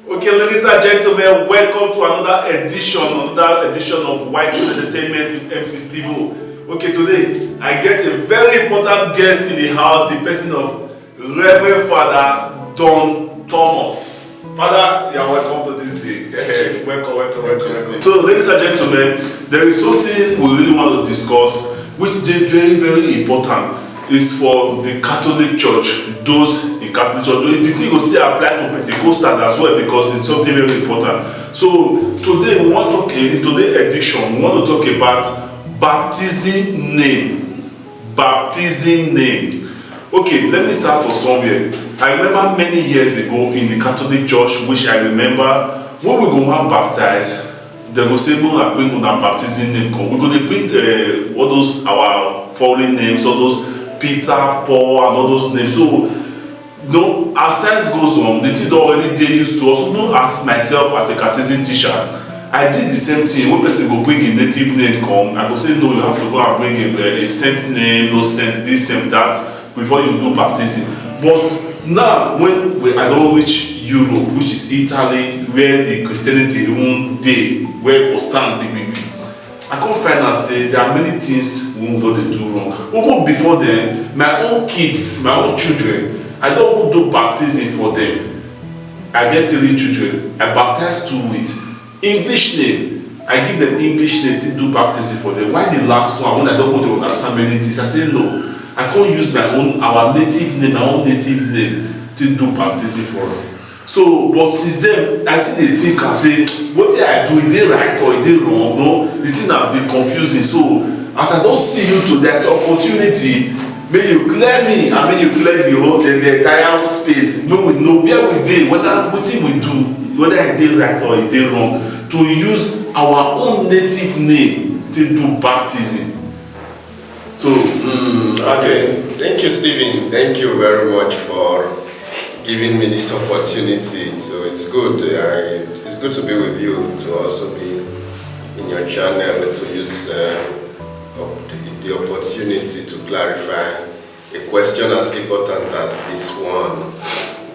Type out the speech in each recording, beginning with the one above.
Okay, ladies and gentlemen, welcome to another edition of White Tune Entertainment with MC Steve. Okay, today I get a very important guest in the house, the person of Reverend Father Don Thomas. Father, you are welcome to this day. welcome. So, ladies and gentlemen, there is something we really want to discuss, which is very, very important. Is for the Catholic Church, those in Catholic Church. The thing will still apply to Pentecostals as well because it's something very important. So today we want to talk in today's edition. We want to talk about baptizing name. Baptizing name. Okay, let me start from somewhere. I remember many years ago in the Catholic Church, which I remember when we go and baptize, they will say, "We will bring on baptizing name. We're going to bring all those our fallen names, all those." Peter, Paul, and all those names. So, as time goes on, the thing already they used to us. Even as myself, as a catechism teacher, I did the same thing. One person will bring a native name come, I go say, no, you have to go and bring a saint name, no saint, this, saint, that, before you do baptism. But now, when I don't reach Europe, which is Italy, where the Christianity even day, where it will stand, I can't find out there are many things we don't do wrong. Even before then, my own kids, my own children, I don't even do baptism for them. I get 3 children, I baptize 2 with English name. I give them English name to do baptism for them. Why the last one, when I don't want to understand many things, I say no. I can't use our native name to do baptism for them. So, but since then, I think they think and say, what did I do? Is it right or is it wrong? No, the thing has been confusing. So, as I don't see you today, there's an opportunity. May you clear me and may you clear the entire space. May we know where we did, what thing we do, whether I did right or I did wrong, to use our own native name to do baptism. So, okay. Thank you, Stephen. Thank you very much for giving me this opportunity. So it's good. It's good to be with you, to also be in your channel, to use the opportunity to clarify a question as important as this one.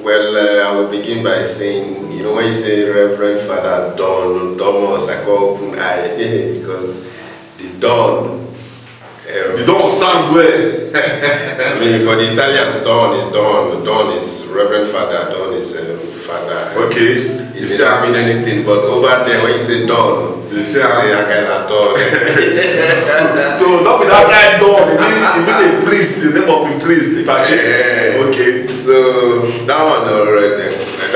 Well, I will begin by saying, when you say Reverend Father Don Thomas, I call open eye because the Don. You don't sound well. I mean, for the Italians, Don is Don. Don is Reverend Father. Don is Father. Okay. It may not mean anything, but over there, when you say Don, you say I cannot Don. So, not with that guy Don. It means a priest, the name of a priest. Okay. So, that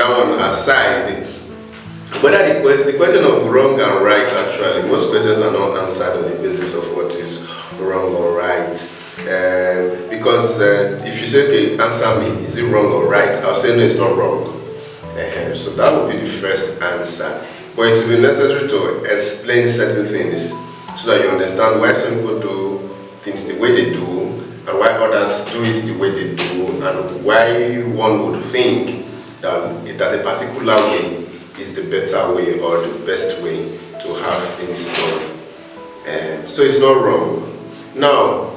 one aside, whether the question of wrong and right, actually, most questions are not answered on the basis of what is wrong or right. Because if you say, okay, answer me, is it wrong or right? I'll say, no, it's not wrong. So that would be the first answer. But it will be necessary to explain certain things so that you understand why some people do things the way they do and why others do it the way they do and why one would think that a particular way is the better way or the best way to have things done. So it's not wrong. Now,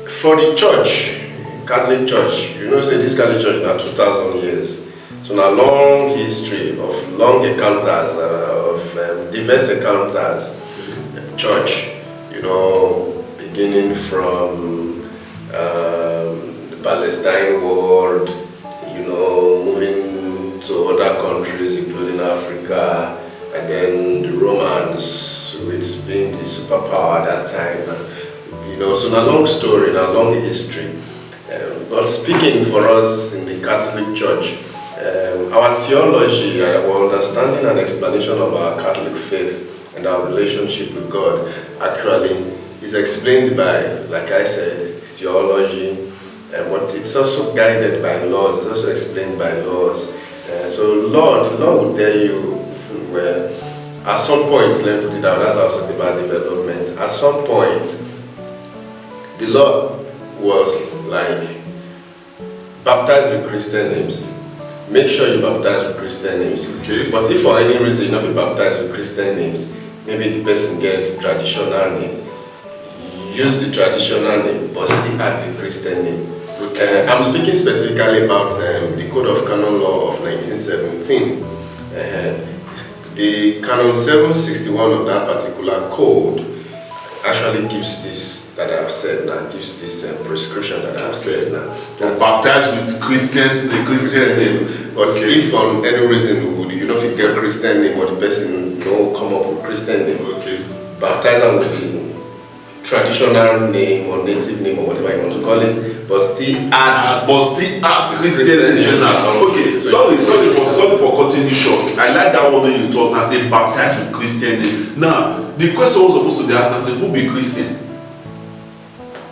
for the church, Catholic Church, say this Catholic Church now 2,000 years. So now long history of long encounters, of diverse encounters, church, beginning from the Palestine world, moving to other countries, including Africa, and then the Romans, with being the superpower at that time. So a long story, a long history. But speaking for us in the Catholic Church, our theology, our understanding and explanation of our Catholic faith and our relationship with God actually is explained by, like I said, theology, but it's also guided by laws, it's also explained by laws. So the law will tell you, well, at some point, let me put it down, that's also about development. At some point, the law was like, baptize with Christian names. Make sure you baptize with Christian names. Okay. But if for any reason you not baptize with Christian names, maybe the person gets traditional name. Use the traditional name, but still add the Christian name. Okay. I'm speaking specifically about the Code of Canon Law of 1917. The Canon 761 of that particular code actually gives this that I have said now, gives this prescription that I have said now. That baptized with Christians, the Christian name. But if for any reason you know if you get Christian name or the person come up with Christian name, baptize them with the traditional name or native name or whatever you want to call it, but still add Christian name. Okay, sorry for cutting you short. I like that one when you talk and say baptized with Christian name. Now the question was supposed to be asked and say, who be Christian?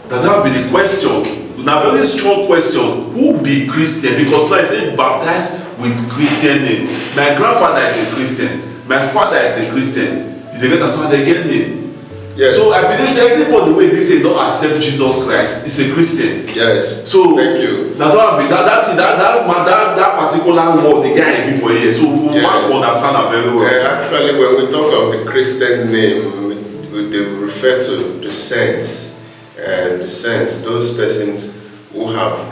That would be the question. Now very strong question. Who be Christian? Because like I say baptized with Christian name. My grandfather is a Christian. My father is a Christian. They get that, so they get name. Yes. So I believe everybody the way we say don't accept Jesus Christ is a Christian. Yes. So thank you. That particular word the guy before here. So yes. One understand that very well. Actually, when we talk of the Christian name, they refer to the saints. The saints, those persons who have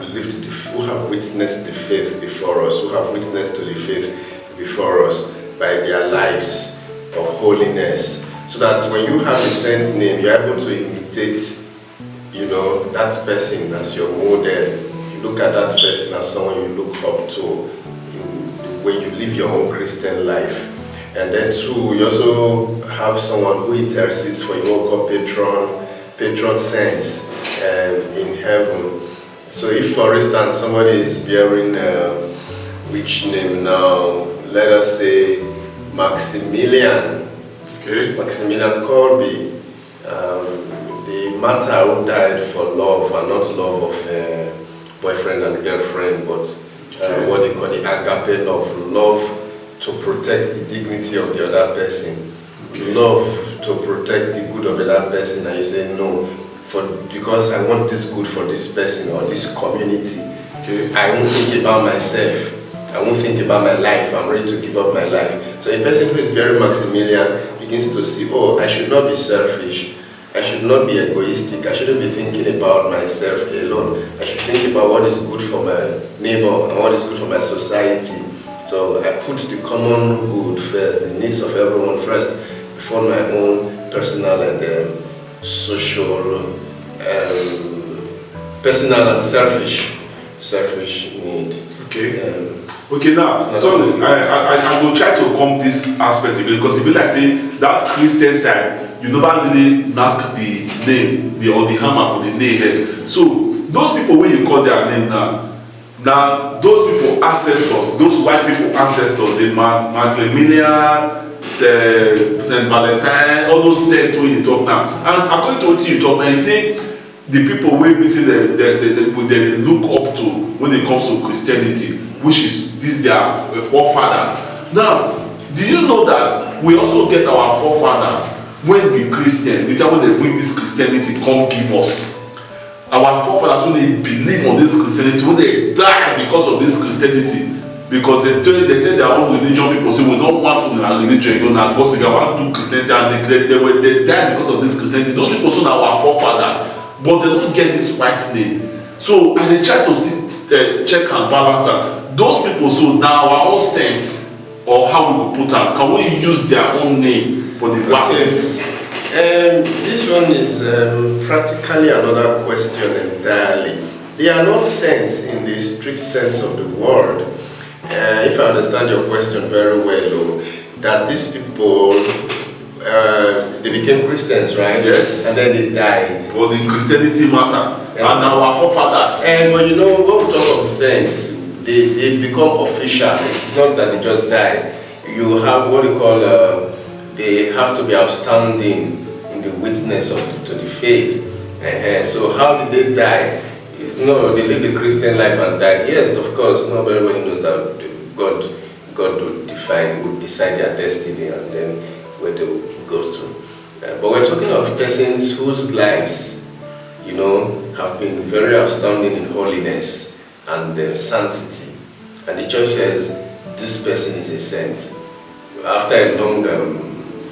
who have witnessed the faith before us, who have witnessed to the faith before us by their lives of holiness. So that when you have a saint's name, you're able to imitate, that person as your model. You look at that person as someone you look up to in the way you live your own Christian life. And then too, you also have someone who intercedes for you, called patron saints in heaven. So if, for instance, somebody is bearing which name now? Let us say Maximilian. Okay. Maximilian Corby, the martyr who died for love, and not love of boyfriend and girlfriend, but what they call the agape love to protect the dignity of the other person, love to protect the good of the other person, and you say no, because I want this good for this person or this community. I won't think about myself. I won't think about my life. I'm ready to give up my life. So a person who is bearing Maximilian begins to see, I should not be selfish. I should not be egoistic. I shouldn't be thinking about myself alone. I should think about what is good for my neighbor and what is good for my society. So I put the common good first, the needs of everyone first, before my own personal and social, personal and selfish need. Okay, now, sorry, I will try to come this aspect again, because if you like say that Christian side, you never really knock the name, or the hammer for the name there. So those people when you call their name now those people ancestors, those white people ancestors, the Maximilian, Saint Valentine, all those saints when you talk now. And according to what you talk now, you see the people where we see they look up to when it comes to Christianity, which is these their forefathers. Now, do you know that we also get our forefathers when we Christian, the time when they bring this Christianity come give us? Our forefathers, when they believe on this Christianity, when they die because of this Christianity, because they tell their own religion, people say we don't want to our religion, now God say I want to do Christianity, and they die because of this Christianity. Those people are our forefathers, but they don't get this white name. So and they try to check and balance out. Those people, so now our own saints, or how we will put them, can we use their own name for the baptism? This one is practically another question entirely. They are not saints in the strict sense of the word. If I understand your question very well, that these people, they became Christians, right? Yes. And then they died. For the Christianity matter. And our forefathers. And when when we talk of saints, they become official. It's not that they just die. You have what you call, they have to be outstanding in the witness to the faith. So how did they die? It's no, they lived a Christian life and died. Yes, of course, not everybody knows that God would decide their destiny and then where they will go to. But we're talking of persons whose lives, have been very outstanding in holiness and sanctity. And the church says this person is a saint. After a long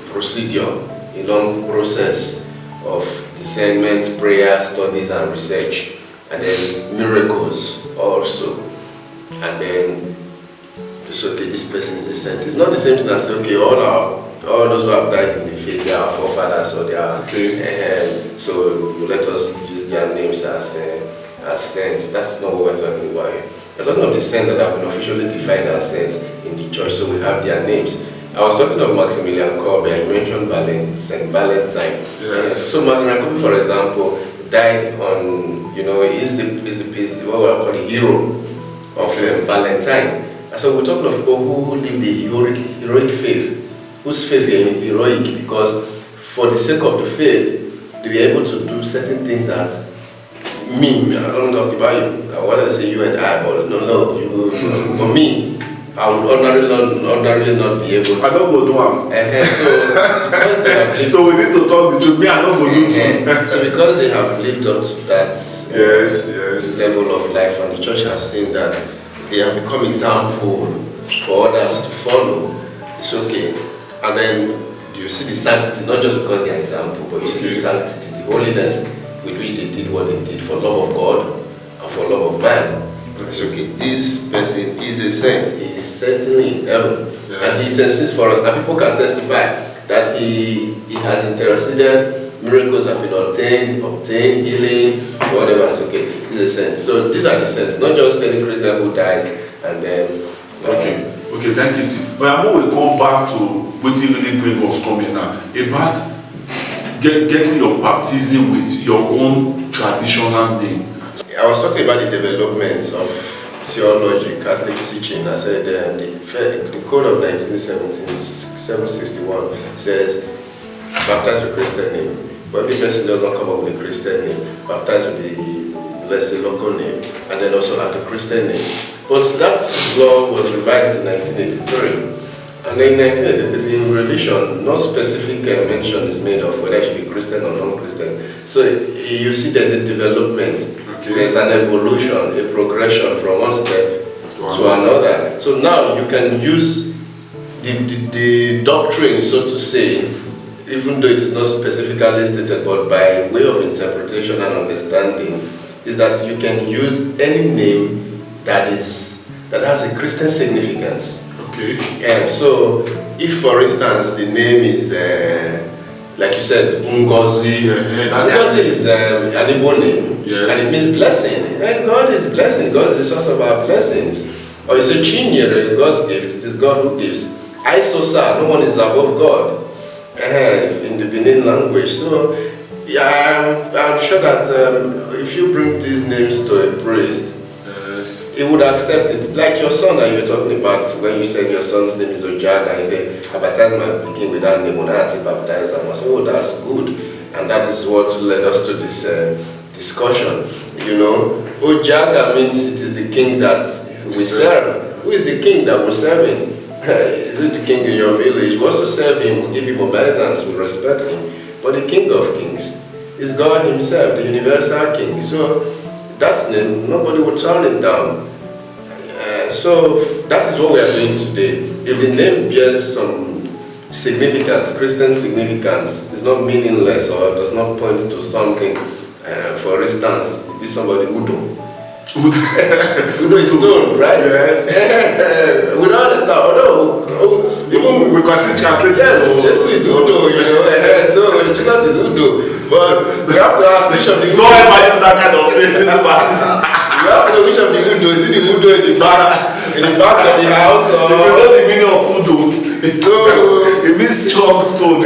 procedure, a long process of discernment, prayer, studies, and research, and then miracles also, and then it's okay, this person is a saint. It's not the same thing as okay, all those who have died in the faith, they are forefathers, or they are so let us use their names as saints. That's not what we're talking about here. We're talking of the saints that have been officially defined as saints in the church, so we have their names. I was talking of Maximilian Kolbe. I mentioned Saint Valentine. Yes. So Maximilian Kolbe, for example, died on, he's what we call the hero of Valentine. So we're talking of people who live the heroic faith, whose faith is heroic because for the sake of the faith, they were able to do certain things that I don't talk about you. I wanted to say you and I, but no, you. For me, I would ordinarily not be able to. I don't go do one. So because they have lived, so we need to talk the truth. Me, I don't go do too. So because they have lived up to that level of life, and the church has seen that they have become example for others to follow, it's okay. And then you see the sanctity, not just because they are example, but you see the sanctity, the holiness with which they did what they did for love of God and for love of man. It's okay, this person is a saint, he is certainly in heaven. Yes. And he intercedes for us, and people can testify that he has interceded, miracles have been obtained, healing, whatever. It's okay, he's a saint. So these are the saints, not just any Christian who dies and then Okay, thank you. But I'm going to come back to what really bring us coming now about getting your baptism with your own traditional name. I was talking about the development of theology, Catholic teaching. I said the Code of 761 says baptize with Christian name. But if the person does not come up with a Christian name, baptize with the, let's say, local name, and then also add the Christian name. But that law was revised in 1983. And in 1983, in revision, no specific mention is made of whether it should be Christian or non-Christian. So you see there's a development, there's an evolution, a progression from one step to another. So now you can use the doctrine, so to say, even though it is not specifically stated, but by way of interpretation and understanding, is that you can use any name that has a Christian significance. Okay. So, if for instance the name is, like you said, Ngozi, Ngozi is an Igbo name, and it means blessing. And God is blessing. God is the source of our blessings. Or you say Chinyere, God's gift. It is God who gives. Aisosa, no one is above God. In the Benin language. So, I'm sure that if you bring these names to a priest, he would accept it. Like your son that you were talking about when you said your son's name is Ojaga, and he said, I baptize my begin with that name, Onati baptize him. I said, oh, that's good. And that is what led us to this discussion. Ojaga means it is the king that we serve. Who is the king that we serve him? Is it the king in your village? We also serve him, we give him obeisance, we respect him. But the King of Kings is God himself, the universal king. So that's name, nobody will turn it down. So that is what we are doing today. If the name bears some significance, Christian significance, is not meaningless or does not point to something. For instance, if somebody Udo. Udo is stone, right? Yes. We don't understand. Although even we can see translate. Yes, Jesus is Udo, so Jesus is Udo. But we have to ask which of the Udo. Don't ever use that kind of thing. You have to know which of the Udo. Is it the Udo in the back of the house, or? If you know the meaning of Udo, so it means strong stone.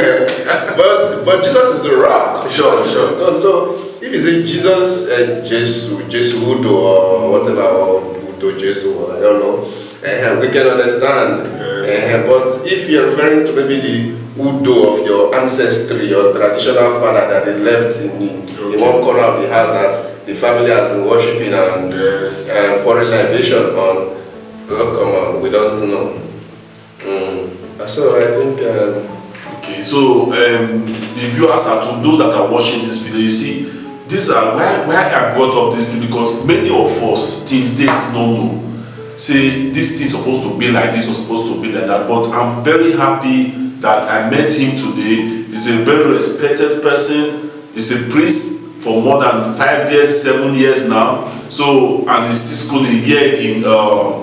But Jesus is the rock. Sure. Stone. So if you say Jesus, Jesus Udo or whatever, or Udo Jesus, I don't know, we can understand. Yes. But if you're referring to maybe the Udo of your ancestry or traditional father that they left in one corner of the house that the family has been worshipping and pouring libation on, come on, we don't know. So I think. Okay, so the viewers are to those that are watching this video. You see, these are why I brought up this thing, because many of us till date don't know. Say this thing is supposed to be like this or supposed to be like that. But I'm very happy that I met him today. He's a very respected person. He's a priest for more than 5 years, 7 years now. So, and he's still schooling here in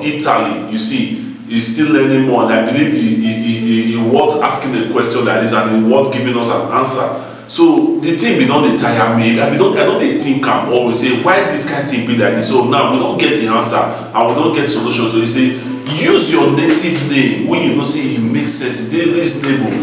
Italy. You see, he's still learning more, and I believe he wants asking a question like this, and he wants giving us an answer. So the thing we don't tire me, and I don't think am always say why this kind of thing be like this. So now we don't get the answer and we don't get solution to it. Say use your native name when you know say it makes sense, it is reasonable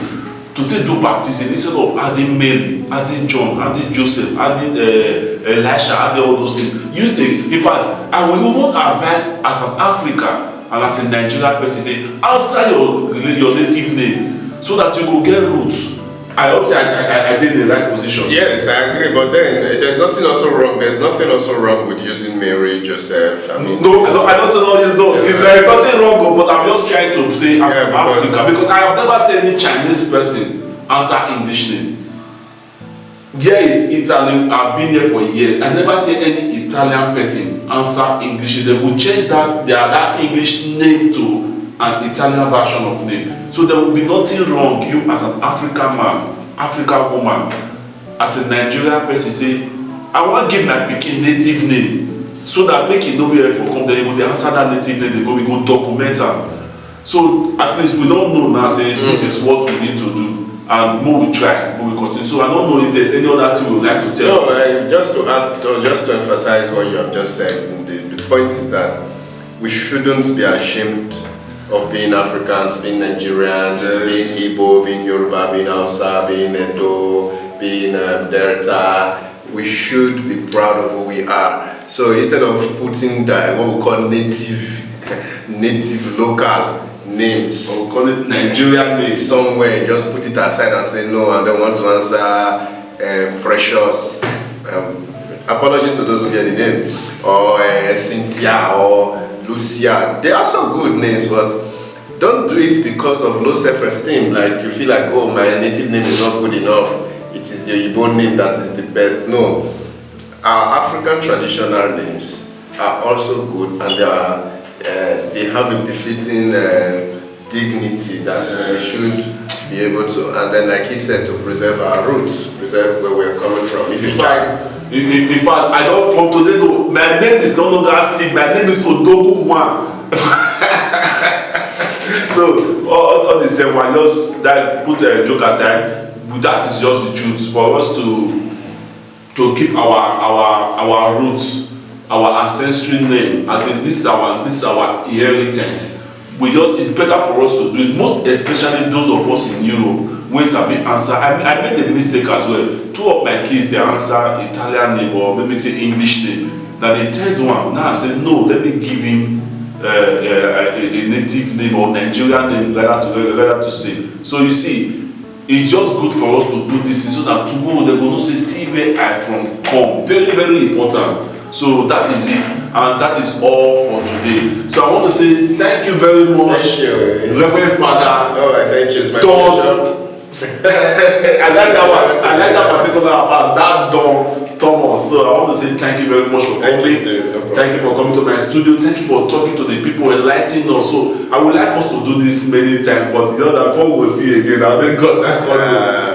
to take do baptism instead of adding Mary, adding John, adding Joseph, adding Elisha, adding all those things. Use it. In fact, I will even advise as an African and as a Nigerian person say answer your native name so that you will get roots. I hope I did the right position. Yes, I agree. But then there's nothing also wrong. There's nothing also wrong with using Mary, Joseph. I mean, no, I don't say no. There is nothing wrong, but I'm just trying to say as an African, because I have never seen any Chinese person answer English name. Here is Italy. I've been here for years. I never see any Italian person answer English. They will change that English name to an Italian version of name. So there will be nothing wrong. You as an African man, African woman, as a Nigerian person say, I want to give my pikin native name so that make it know where for come. Then when they answer that native name, we go document am. So at least we don't know now say this is what we need to do, and more we try, more we continue. So I don't know if there's any other thing we would like to tell us. Just to add, just to emphasize what you have just said, the point is that we shouldn't be ashamed of being Africans, being Nigerians, yes, being Igbo, being Yoruba, being Hausa, being Edo, being Delta. We should be proud of who we are. So instead of putting what we call native local names, or we call it Nigerian names, somewhere, just put it aside and say no, I don't want to answer Precious. Apologies to those who get the name, or Cynthia, or Lucia. They are so good names, but don't do it because of low self-esteem. Like you feel like, oh, my native name is not good enough. It is the Igbo name that is the best. No, our African traditional names are also good, and they have a befitting dignity that we should be able to. And then, like he said, to preserve our roots, preserve where we're coming from. In fact, I don't from today go. My name is no longer Steve. My name is Odogu One. So all the same one, just that put a joke aside. That is just the truth for us to keep our roots, our ancestry name. As in this is our inheritance. It's better for us to do it. Most especially those of us in Europe. When somebody answer, I made a mistake as well. 2 of my kids, they answer Italian name or maybe say English name. Then the third one, now I said, no, let me give him a native name or Nigerian name, rather to say. So you see, it's just good for us to do this so that tomorrow they're going to say, see where I from come. Very, very important. So that is it, and that is all for today. So I want to say thank you very much, Reverend Father. No, I thank you. It's my pleasure. I like that one. I like that particular part, that Don Thomas. So I want to say thank you very much for coming. Thank you for coming to my studio. Thank you for talking to the people, enlightening us. So I would like us to do this many times, but just before we will see again, I thank God.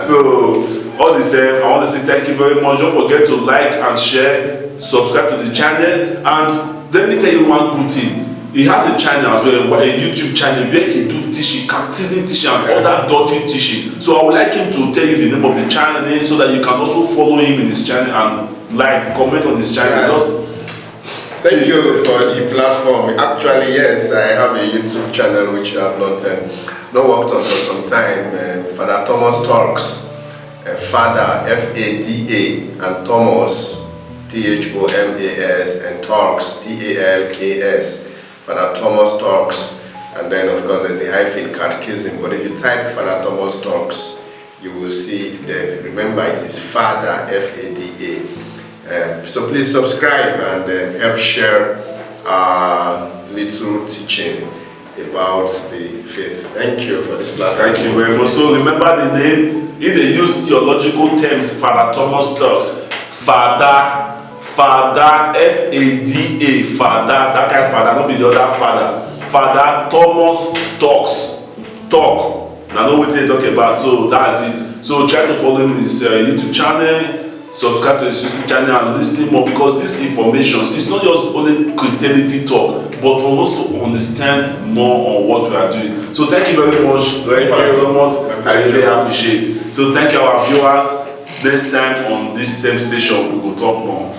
So all the same, I want to say thank you very much. Don't forget to like and share, subscribe to the channel, and let me tell you one good thing. He has a channel as well, a YouTube channel where he do teaching, catechism teaching, and other doctrine teaching. So I would like him to tell you the name of the channel so that you can also follow him in his channel and like, comment on his channel. Thank you for the platform. Actually, yes, I have a YouTube channel which I have not worked on for some time. Father Thomas Talks, Father F-A-D-A, and Thomas Thomas, and Talks Talks. Father Thomas Talks, and then of course there's a hyphen catechism, but if you type Father Thomas Talks, you will see it there. Remember, it is Father F-A-D-A. So please subscribe and help share our little teaching about the faith. Thank you for this platform. Thank you very much. So remember the name. If they use theological terms, Father Thomas Talks, Father F-A-D-A, Father, that kind of Father, not be the other Father. Father Thomas Talks, talk. I know what they talk about, so that's it. So try to follow him in his YouTube channel, subscribe to the YouTube channel and listen more, because this information is not just only Christianity talk, but for us to understand more on what we are doing. So thank you very much, Father Thomas. I really appreciate. So thank you, our viewers. Next time on this same station, we will talk more.